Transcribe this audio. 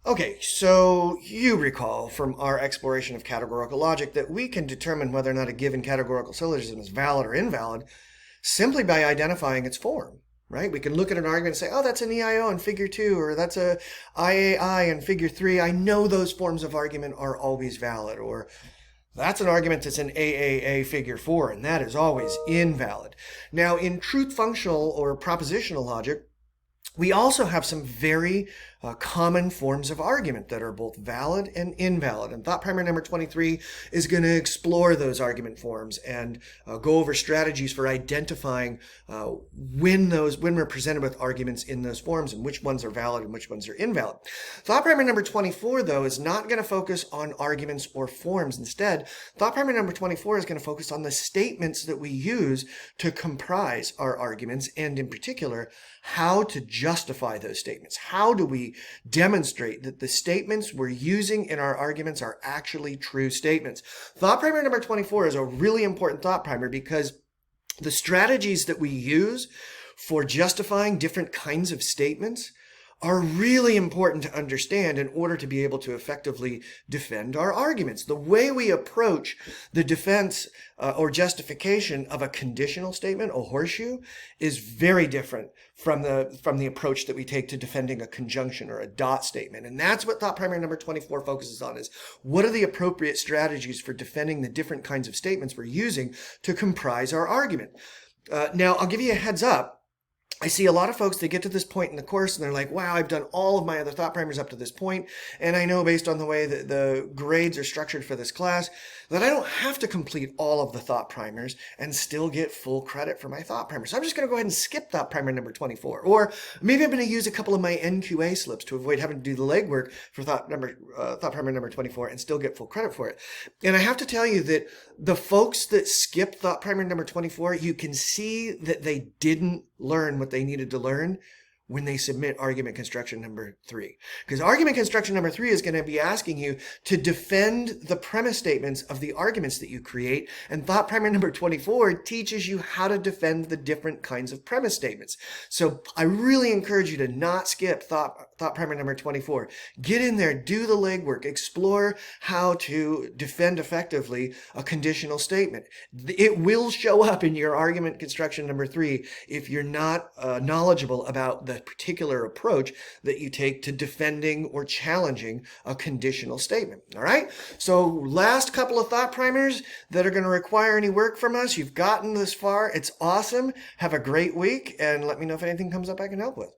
Okay, so you recall from our exploration of categorical logic that we can determine whether or not a given categorical syllogism is valid or invalid simply by identifying its form, right? We can look at an argument and say, oh, that's an EIO in figure 2, or that's a IAI in figure 3. I know those forms of argument are always valid, or that's an argument that's in AAA figure 4, and that is always invalid. Now, in truth functional or propositional logic, we also have some very common forms of argument that are both valid and invalid. And thought primer number 23 is going to explore those argument forms and go over strategies for identifying when we're presented with arguments in those forms and which ones are valid and which ones are invalid. Thought primer number 24, though, is not going to focus on arguments or forms. Instead, thought primer number 24 is going to focus on the statements that we use to comprise our arguments, and in particular, how to justify those statements. How do we demonstrate that the statements we're using in our arguments are actually true statements? Thought primer number 24 is a really important thought primer because the strategies that we use for justifying different kinds of statements are really important to understand in order to be able to effectively defend our arguments. The way we approach the defense or justification of a conditional statement, a horseshoe, is very different from the approach that we take to defending a conjunction or a dot statement. And that's what thought primary number 24 focuses on, is what are the appropriate strategies for defending the different kinds of statements we're using to comprise our argument. Now, I'll give you a heads up. I see a lot of folks, they get to this point in the course and they're like, wow, I've done all of my other thought primers up to this point, and I know based on the way that the grades are structured for this class that I don't have to complete all of the thought primers and still get full credit for my thought primer. So I'm just going to go ahead and skip thought primer number 24. Or maybe I'm going to use a couple of my NQA slips to avoid having to do the legwork for thought primer number 24 and still get full credit for it. And I have to tell you that the folks that skip thought primer number 24, you can see that they didn't learn what they needed to learn when they submit argument construction number 3. Because argument construction number 3 is going to be asking you to defend the premise statements of the arguments that you create, and thought primer number 24 teaches you how to defend the different kinds of premise statements. So I really encourage you to not skip thought primer number 24. Get in there, do the legwork, explore how to defend effectively a conditional statement. It will show up in your argument construction number 3 if you're not knowledgeable about the particular approach that you take to defending or challenging a conditional statement. All right? So last couple of thought primers that are going to require any work from us. You've gotten this far. It's awesome. Have a great week, and let me know if anything comes up I can help with.